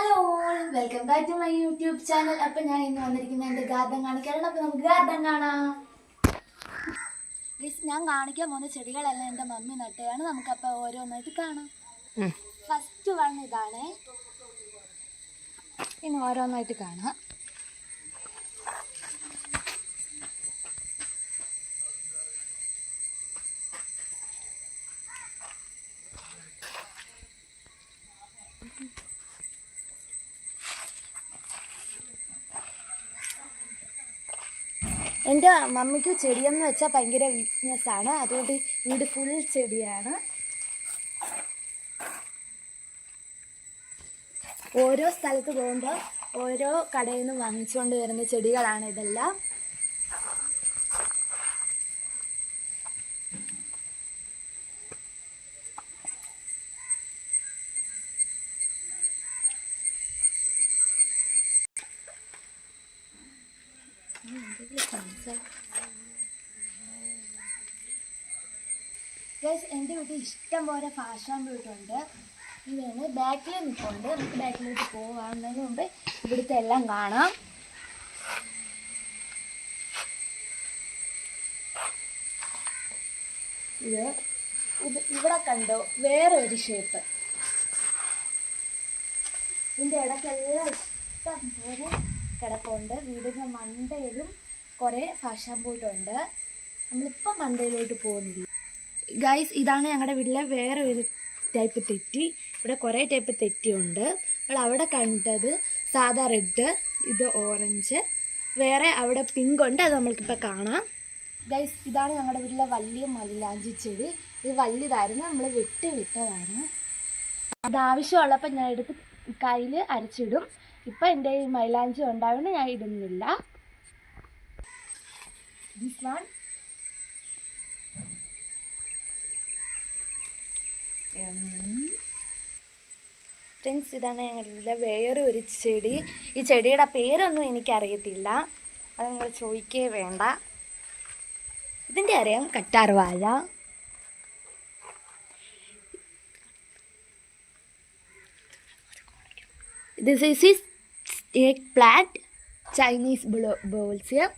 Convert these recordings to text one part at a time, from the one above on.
Hello welcome back to my YouTube channel. അപ്പൊ ഞാൻ ഇന്ന് വന്നിരിക്കുന്ന എന്റെ ഗാർഡൻ കാണിക്കാനാണ്. അപ്പൊ നമുക്ക് ഗാർഡൻ കാണാം. ഞാൻ കാണിക്കാൻ പോകുന്ന ചെടികളെല്ലാം എന്റെ മമ്മി നട്ടയാണ്. നമുക്കപ്പൊ ഓരോന്നായിട്ട് കാണാം. ഫസ്റ്റ് വൺ ഇതാണ്. ഇനി ഓരോന്നായിട്ട് കാണാം. എൻ്റെ മമ്മിക്ക് ചെടിയെന്ന് വെച്ചാൽ ഭയങ്കര വീക്ക്നെസ്സാണ്. അതുകൊണ്ട് വീട് ഫുൾ ചെടിയാണ്. ഓരോ സ്ഥലത്ത് പോകുമ്പോൾ ഓരോ കടയിൽ നിന്ന് വാങ്ങിച്ചുകൊണ്ട് വരുന്ന ചെടികളാണ് ഇതെല്ലാം. എൻ്റെ വീട്ടിൽ ഇഷ്ടം പോലെ ഫാഷൻ ഫ്രൂട്ടുണ്ട്. ഇതാണ് ബാക്കിൽ നിൽക്കുന്നുണ്ട്. നമുക്ക് ബാക്കിലോട്ട് പോകാവുന്നതിന് മുമ്പ് ഇവിടുത്തെ എല്ലാം കാണാം. ഇവിടെ കണ്ടോ വേറെ ഒരു ഷേപ്പ്. ഇതിൻ്റെ ഇടയ്ക്കെല്ലാം ഇഷ്ടം പോലെ കിടപ്പുണ്ട്. വീടിൻ്റെ മണ്ടയിലും കുറേ ഫാഷൻ ഫ്രൂട്ടുണ്ട്. നമ്മളിപ്പം മണ്ടയിലോട്ട് പോകുന്നില്ല. ഗൈസ്, ഇതാണ് ഞങ്ങളുടെ വീട്ടിലെ വേറെ ഒരു ടൈപ്പ് തെറ്റി. ഇവിടെ കുറേ ടൈപ്പ് തെറ്റിയുണ്ട്. നമ്മൾ അവിടെ കണ്ടത് സാധാ റെഡ്, ഇത് ഓറഞ്ച്, വേറെ അവിടെ പിങ്ക് ഉണ്ട്. അത് നമ്മൾക്കിപ്പോൾ കാണാം. ഗൈസ്, ഇതാണ് ഞങ്ങളുടെ വീട്ടിലെ വലിയ മൈലാഞ്ചി ചെടി. ഇത് വലിയതായിരുന്നു, നമ്മൾ വിട്ടതാണ്. അത് ആവശ്യമുള്ളപ്പോൾ ഞാൻ എടുത്ത് കയ്യിൽ അരച്ചിടും. ഇപ്പം എൻ്റെ ഈ മൈലാഞ്ചി ഉണ്ടാവുകൊണ്ട് ഞാൻ ഇടുന്നില്ല. ദിസ് വൺ ഫ്രണ്ട്സ്, ഇതാണ് ഞങ്ങളുടെ വേറെ ഒരു ചെടി. ഈ ചെടിയുടെ പേരൊന്നും എനിക്കറിയത്തില്ല, അത് നിങ്ങൾ ചോദിക്കേ വേണ്ട. ഇതിൻ്റെ അറിയാം, കറ്റാർവാഴ. This is snake plant, Chinese ബോൾസിയം.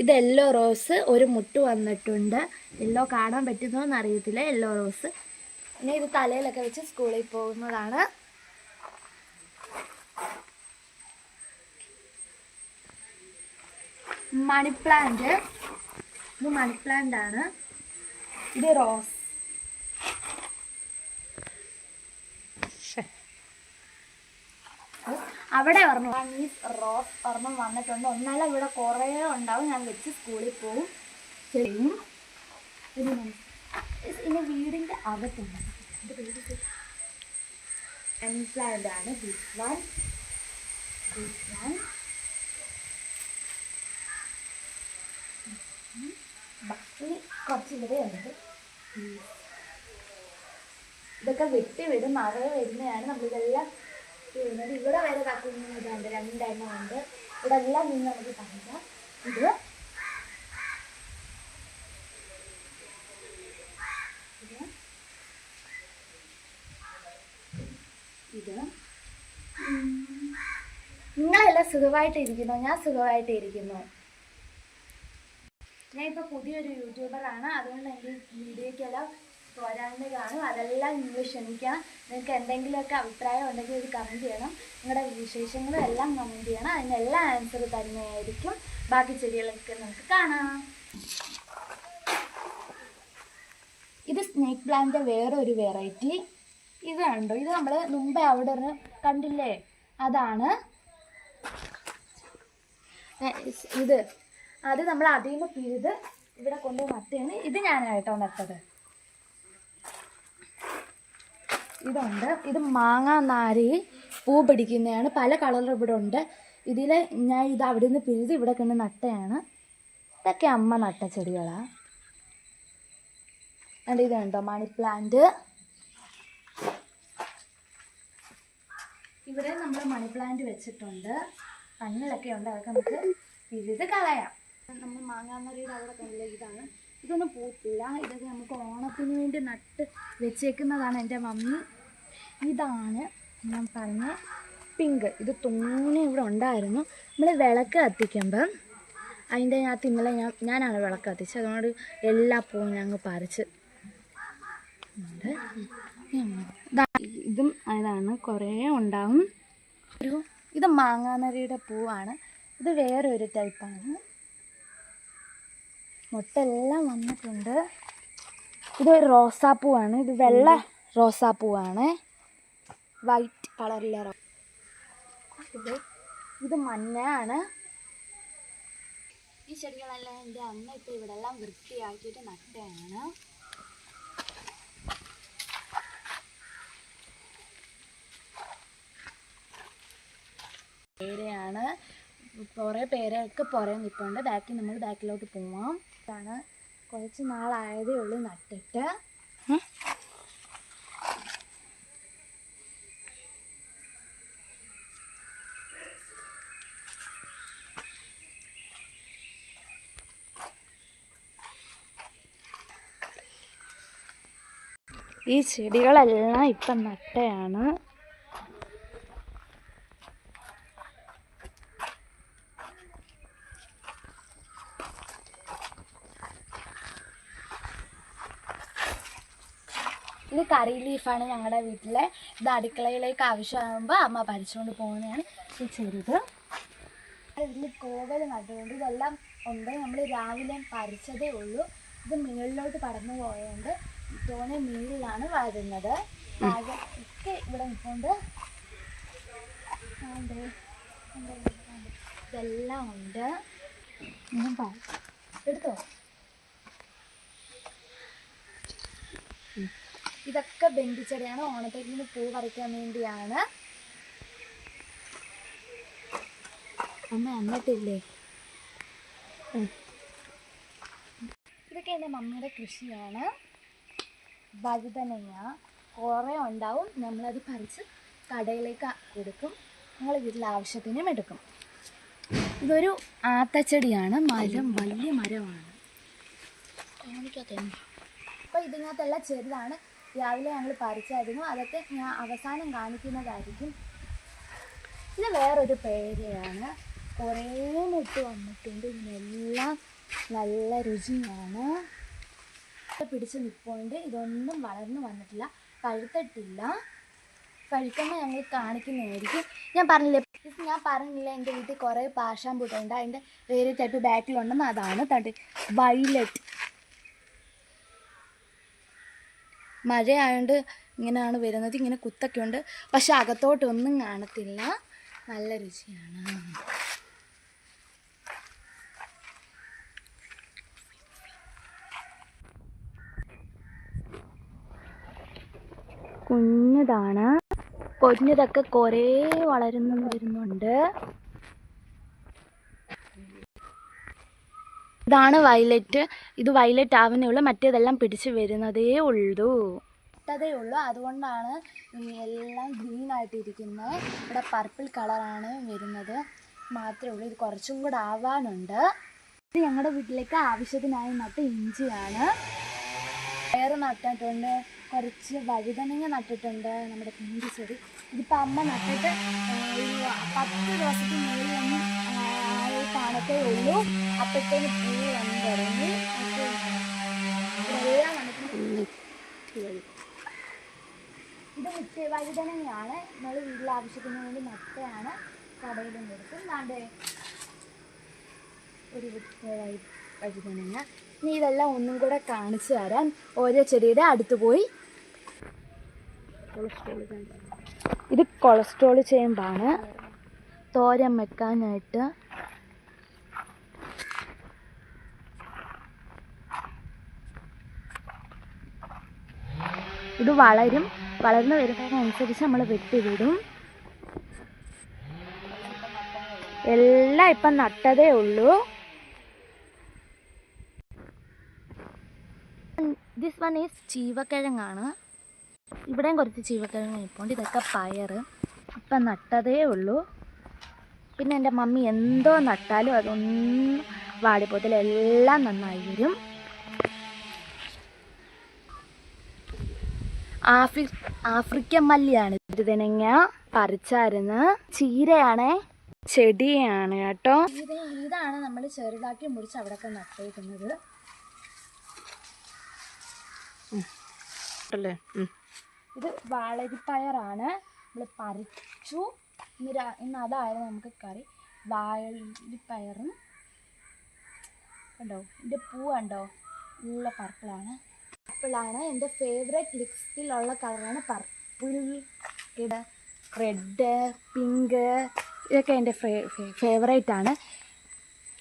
ഇത് യെല്ലോ റോസ്. ഒരു മുട്ട് വന്നിട്ടുണ്ട്. യെല്ലോ കാണാൻ പറ്റുന്നോന്ന് അറിയത്തില്ല. Yellow rose. പിന്നെ ഇത് തലയിലൊക്കെ വെച്ച് സ്കൂളിൽ പോകുന്നതാണ്. Money plant. ഇത് മണി പ്ലാന്റ് ആണ്. ഇത് റോസ്. അവിടെ റോസ് ഒരെണ്ണം വന്നിട്ടുണ്ട്. ഒന്നല്ല, ഇവിടെ കുറേ ഉണ്ടാവും. ഞാൻ വെച്ച് സ്കൂളിൽ പോവും ചെയ്യും. ഇനി വീടിൻ്റെ അകത്തുണ്ട്. പ്ലാന്റ് ആണ്. ദിസ് വൺ കുറച്ച് ഇവിടെ ഉണ്ട്. ഇതൊക്കെ വിടും. മഴ വരുന്നതാണ്. നമ്മളിതെല്ലാം ചെയ്യുന്നത്. ഇവിടെ വരെ കുഞ്ഞിതുണ്ട്, 2 എണ്ണം ഉണ്ട്. ഇവിടെ എല്ലാം നിന്ന് നമുക്ക് കാണാം. ഇത് നിങ്ങളെല്ലാം സുഖമായിട്ടിരിക്കുന്നു. ഞാൻ സുഖമായിട്ടിരിക്കുന്നു. ഞാൻ ഇപ്പോൾ പുതിയൊരു യൂട്യൂബറാണ്. അതുകൊണ്ട് എൻ്റെ വീഡിയോക്കെല്ലാം പോരാണ്ട് കാണും. അതെല്ലാം നിങ്ങൾ ക്ഷമിക്കണം. നിങ്ങൾക്ക് എന്തെങ്കിലുമൊക്കെ അഭിപ്രായം ഉണ്ടെങ്കിൽ ഒരു കമൻറ്റ് ചെയ്യണം. നിങ്ങളുടെ വിശേഷങ്ങളും എല്ലാം കമൻറ്റ് ചെയ്യണം. അതിനെല്ലാം ആൻസർ തന്നെയായിരിക്കും. ബാക്കി ചെടികളൊക്കെ നമുക്ക് കാണാം. ഇത് സ്നേക്ക് പ്ലാന്റിൻ്റെ വേറെ ഒരു വെറൈറ്റി. ഇത് കണ്ടോ, ഇത് നമ്മൾ മുമ്പേ അവിടെ കണ്ടില്ലേ, അതാണ് ഇത്. അത് നമ്മൾ അതിൽ നിന്ന് പിഴുത് ഇവിടെ കൊണ്ട് നട്ടയാണ്. ഇത് ഞാനായിട്ടോ നട്ടത്. ഇതുണ്ട്. ഇത് മാങ്ങ നാരി പൂ പിടിക്കുന്നതാണ്. പല കളറിൽ ഇവിടെ ഉണ്ട്. ഇതിൽ ഞാൻ ഇത് അവിടെ നിന്ന് പിഴുത് ഇവിടെ കൊണ്ട് നട്ടയാണ്. ഇതൊക്കെ അമ്മ നട്ട ചെടികളാണ്. അതുകൊണ്ട് ഇത് കണ്ടോ, മണി പ്ലാന്റ്. ഇവിടെ നമ്മൾ മണി പ്ലാന്റ് വെച്ചിട്ടുണ്ട്. കണ്ണിലൊക്കെ ഉണ്ട്. അതൊക്കെ നമുക്ക് പിഴുത് കളയാം. നമ്മൾ മാങ്ങാനരിയുടെ അവിടെ കണ്ടില്ല, ഇതാണ്. ഇതൊന്നും പൂത്തില്ല. ഇതൊക്കെ നമുക്ക് ഓണത്തിന് വേണ്ടി നട്ട് വെച്ചേക്കുന്നതാണ് എൻ്റെ മമ്മി. ഇതാണ് ഞാൻ പറഞ്ഞ പിങ്ക്. ഇത് തോനെ ഇവിടെ ഉണ്ടായിരുന്നു. നമ്മൾ വിളക്ക് കത്തിക്കുമ്പം അതിൻ്റെ അകത്ത് ഇന്നലെ ഞാനാണ് വിളക്ക് കത്തിച്ചത്. അതുകൊണ്ട് എല്ലാ പൂവും ഞങ്ങൾ പറിച്ച് ഇതും അതാണ് കുറേ ഉണ്ടാവും. ഇത് മാങ്ങാനരിയുടെ പൂവാണ്. ഇത് വേറെ ഒരു ടൈപ്പാണ്. മുട്ടെല്ലാം വന്നിട്ടുണ്ട്. ഇത് റോസാപ്പൂവാണ്. ഇത് വെള്ള റോസാപ്പൂവാണ്, വൈറ്റ് കളറിലെ ഇത് മഞ്ഞയാണ്. ഈ ചെടികളെല്ലാം എൻ്റെ അമ്മ ഇപ്പോൾ ഇവിടെ എല്ലാം വൃത്തിയാക്കിയിട്ട് നട്ടയാണ്. പേരയാണ്. കുറേ പേരൊക്കെ പുറകെ നിൽപ്പുണ്ട്. നമ്മൾ ബാക്കിലോട്ട് പോവാം. ഇതാണ് കുറച്ച് നാളായതേ ഉള്ളൂ നട്ടിട്ട്. ഈ ചെടികളെല്ലാം ഇപ്പം നട്ടയാണ്. ഇത് കറി ലീഫാണ് ഞങ്ങളുടെ വീട്ടിലെ. ഇത് അടുക്കളയിലേക്ക് ആവശ്യമാകുമ്പോൾ അമ്മ പറിച്ചുകൊണ്ട് പോകുന്നതാണ്. ഈ ചെറുത് ഇതിൽ കോവൽ നട്ടുകൊണ്ട് ഇതെല്ലാം ഉണ്ട്. നമ്മൾ രാവിലെ പറിച്ചതേ ഉള്ളൂ. ഇത് മുകളിലോട്ട് പടർന്നു പോയതുകൊണ്ട് തോനെ മീനിലാണ് വളരുന്നത്. ഒക്കെ ഇവിടെ നിൽക്കൊണ്ട് ഇതെല്ലാം ഉണ്ട്. എടുത്തോ. ഇതൊക്കെ ബന്ധിച്ചെടിയാണ്. ഓണത്തേക്കിന് പൂ പറിക്കാൻ വേണ്ടിയാണ്. അമ്മ എന്നിട്ടില്ലേ. ഇതൊക്കെ എൻ്റെ മമ്മിയുടെ കൃഷിയാണ്. വഴുതനങ്ങ കുറേ ഉണ്ടാവും. നമ്മളത് പറിച്ച് കടയിലേക്ക് കൊടുക്കും. ഞങ്ങൾ വീട്ടിൽ ആവശ്യത്തിനും എടുക്കും. ഇതൊരു ആത്തച്ചെടിയാണ്. മരം വലിയ മരമാണ്. അപ്പോൾ ഇതിനകത്തെല്ലാം ചെറുതാണ്. രാവിലെ ഞങ്ങൾ പറിച്ചായിരുന്നു. അതൊക്കെ ഞാൻ അവസാനം കാണിക്കുന്നതായിരിക്കും. ഇത് വേറൊരു പേരയാണ്. കുറേ മുട്ട് വന്നിട്ടുണ്ട്. ഇതിനെല്ലാം നല്ല രുചിയാണ്. പിടിച്ച് നിൽപ്പുണ്ട്. ഇതൊന്നും വളർന്നു വന്നിട്ടില്ല, പഴുത്തിട്ടില്ല. പഴുക്കുമ്പോൾ ഞങ്ങൾ കാണിക്കുന്നതായിരിക്കും. ഞാൻ പറഞ്ഞില്ല എൻ്റെ വീട്ടിൽ കുറേ പാഷൻ പൂട്ടുണ്ട്. അതിൻ്റെ വേറെ ടൈപ്പ് ബാക്കിലുണ്ടെന്ന്. അതാണ് തണ്ട് വയലറ്റ്. മഴയായതുകൊണ്ട് ഇങ്ങനെയാണ് വരുന്നത്. ഇങ്ങനെ കുത്തൊക്കെ ഉണ്ട്, പക്ഷെ അകത്തോട്ടൊന്നും കാണത്തില്ല. നല്ല രുചിയാണ്. കുഞ്ഞതാണ്. കുഞ്ഞതൊക്കെ കുറേ വരുന്നുണ്ട്. ഇതാണ് വയലറ്റ്. ഇത് വയലറ്റ് ആവുന്നേ ഉള്ളൂ. മറ്റേതെല്ലാം പിടിച്ച് വരുന്നതേ ഉള്ളൂ. അതുകൊണ്ടാണ് എല്ലാം ഗ്രീൻ ആയിട്ടിരിക്കുന്നത്. ഇവിടെ പർപ്പിൾ കളറാണ് വരുന്നത് മാത്രമേ ഉള്ളൂ. ഇത് കുറച്ചും കൂടെ ആവാനുണ്ട്. ഇത് ഞങ്ങളുടെ വീട്ടിലേക്ക് ആവശ്യത്തിനായി നട്ട ഇഞ്ചിയാണ്. പയർ നട്ടിട്ടുണ്ട്. കുറച്ച് വഴുതനങ്ങ നട്ടിട്ടുണ്ട്. നമ്മുടെ പിങ്ക് ചെടി. ഇതിപ്പോൾ അമ്മ നട്ടിട്ട് ഒരു 10 ദിവസത്തിന് മുകളിലൊന്നും കാണത്തേ ഉള്ളൂ. അപ്പോഴത്തേന് പൂ വന്ന് തുടങ്ങി. ഇതെല്ലാം വന്നിട്ടുണ്ട്. ഇത് വഴുതനങ്ങയാണ്. നമ്മൾ വീട്ടിൽ ആവശ്യത്തിന് വേണ്ടി നട്ടയാണ്. കടയിലും കൊടുക്കും. നാണ്ട് ഒരു വഴുതനങ്ങ. ഇനി ഇതെല്ലാം ഒന്നും കൂടെ കാണിച്ചു തരാൻ ഓരോ ചെടിയുടെ അടുത്ത് പോയി. ഇത് കൊളസ്ട്രോൾ ചേമ്പാണ്, തോരൻ വെക്കാനായിട്ട്. ഇത് വളർന്നു വരുന്നതിനനുസരിച്ച് നമ്മൾ വെട്ടിവിടും. എല്ലാം ഇപ്പം നട്ടതേ ഉള്ളൂ. ദിസ് വൺ ഈസ് ചീവക്കിഴങ്ങാണ്. ഇവിടെയും കുറച്ച് ചീവക്കിഴങ്ങ് നിൽപ്പുണ്ട്. ഇതൊക്കെ പയർ ഇപ്പം നട്ടതേ ഉള്ളൂ. പിന്നെ എൻ്റെ മമ്മി എന്തോ നട്ടാലും അതൊന്നും വാടിപ്പോത്തില്ല, എല്ലാം നന്നായി വരും. ആഫ്രിക്കൻ മല്ലിയാണ് ഇത്. വഴുതനങ്ങ പറിച്ചായിരുന്നു. ചീരയാണേ, ചെടിയാണ് കേട്ടോ. ഇതാണ് നമ്മൾ ചെറുതാക്കി മുറിച്ച് അവിടെയൊക്കെ നട്ടേക്കുന്നത്. ഇത് വാളരിപ്പയറാണ്. നമ്മൾ പറിച്ചു. ഇന്ന് അതായിരുന്നു നമുക്ക് കറി. വാളരിപ്പയറും കണ്ടോ, ഇതിൻ്റെ പൂ കണ്ടോ, നല്ല പർപ്പിളാണ്. എൻ്റെ ഫേവറേറ്റ് ലിപ്സ്റ്റിലുള്ള കളറാണ് പർപ്പിൾ. ഇത് റെഡ്, പിങ്ക്, ഇതൊക്കെ എൻ്റെ ഫേവറേറ്റ് ആണ്.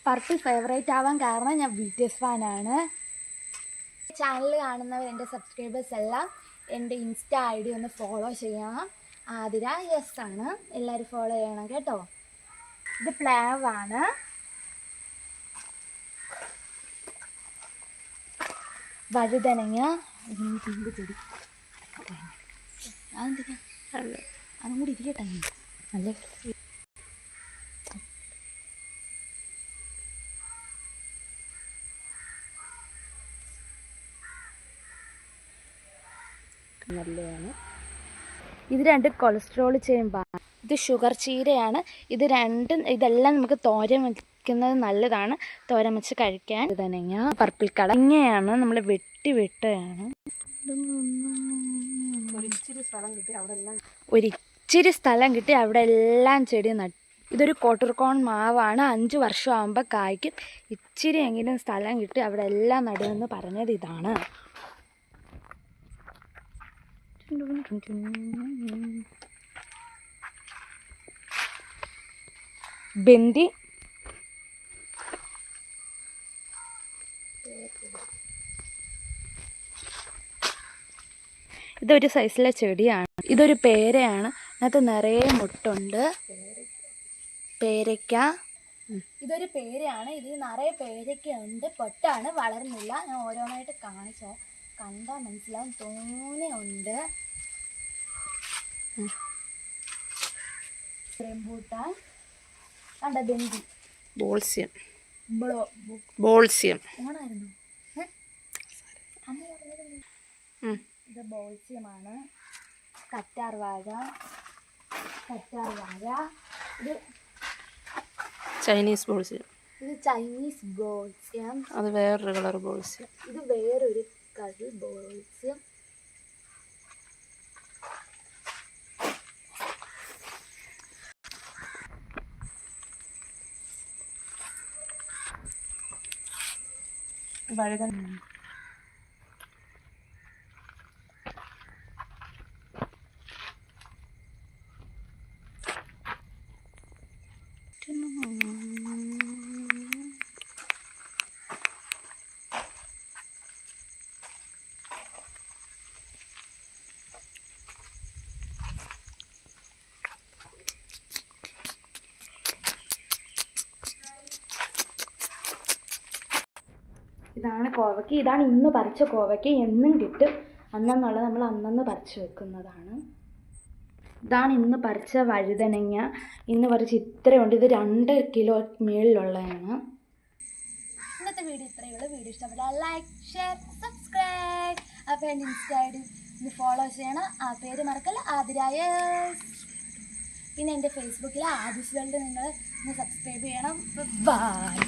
പർപ്പിൾ ഫേവറേറ്റ് ആവാൻ കാരണം ഞാൻ BTS ഫാനാണ്. ചാനൽ കാണുന്നവർ, എൻ്റെ സബ്സ്ക്രൈബേഴ്സ് എല്ലാം എൻ്റെ ഇൻസ്റ്റ ID ഒന്ന് ഫോളോ ചെയ്യണം. ആതിര യെസ് ആണ്, എല്ലാവരും ഫോളോ ചെയ്യണം കേട്ടോ. ഇത് പ്ലാവാണ്. വഴുതനങ്ങ, പിങ്ക് ചെടി. അതെന്തിനാ അതും കൂടി ഇരിക്കട്ടെ. നല്ല നല്ലതാണ്. ഇത് രണ്ടും കൊളസ്ട്രോൾ ചെയ്യുമ്പോൾ. ഇത് ഷുഗർ ചീരയാണ്. ഇതെല്ലാം നമുക്ക് തോരൻ വയ്ക്കുന്നത് നല്ലതാണ്, തോരൻ വെച്ച് കഴിക്കാൻ. വഴുതനങ്ങ പർപ്പിൾ കളർ. ഇങ്ങനെയാണ് നമ്മൾ വെട്ടിയാണ്. ഒരിച്ചിരി സ്ഥലം കിട്ടി അവിടെ എല്ലാം ചെടി നട്ടു. ഇതൊരു കോട്ടർകോൺ മാവാണ്. 5 വർഷം ആകുമ്പോൾ കായ്ക്കും. ഇച്ചിരി എങ്കിലും സ്ഥലം കിട്ടി അവിടെ എല്ലാം നടുമെന്ന് പറഞ്ഞത് ഇതാണ്. ബന്ദി, ഇതൊരു സൈസിലെ ചെടിയാണ്. ഇതൊരു പേരയാണ്. അതിനകത്ത് നിറയെ മുട്ടുണ്ട്. പേരയ്ക്ക. ഇതൊരു പേരയാണ്. ഇതിൽ നിറയെ പേരയ്ക്കുണ്ട്. പൊട്ടാണ്, വളർന്നില്ല. ഞാൻ ഓരോന്നായിട്ട് കാണിച്ചോ, കണ്ടാൽ മനസ്സിലാവും. തോനെയുണ്ട്. റംബൂട്ടാൻ കണ്ട, ബന്ദി, ബോൾസ്യം ഓണായിരുന്നു. ഇത് ബോൾസ്യമാണ്. കറ്റാർ വാഴ. ഇത് ചൈനീസ് ബോൾസ്യം. അത് വേറൊരു കളർ ബോൾസ്യം. ഇത് വേറൊരു കളർ ബോൾസ്യം. വഴുതന. ഇതാണ് കോവയ്ക്ക്. ഇതാണ് ഇന്ന് പറിച്ച കോവയ്ക്ക്. എന്നും കിട്ടും. അന്നെന്നുള്ളത് നമ്മൾ അന്നന്ന് പറിച്ച് വെക്കുന്നതാണ്. ഇതാണ് ഇന്ന് പറിച്ച വഴുതനങ്ങ. ഇന്ന് പറിച്ച് ഇത്രയുണ്ട്. ഇത് 2 കിലോ മേളിലുള്ളതാണ്. ഇന്നത്തെ വീഡിയോ ഇത്രയേ ഉള്ളൂ. വീഡിയോ ഇഷ്ടപ്പെട്ടാൽ ലൈക്ക്, ഷെയർ, സബ്സ്ക്രൈബ്. അപ്പോൾ എൻ്റെ ഇൻസ്റ്റ ID ഒന്ന് ഫോളോ ചെയ്യണം. ആ പേര് മറക്കല്ല, ആതിരായ. പിന്നെ എൻ്റെ ഫേസ്ബുക്കിൽ ആദിസ് വേൾഡ് നിങ്ങൾ ഒന്ന് സബ്സ്ക്രൈബ് ചെയ്യണം. ബൈ.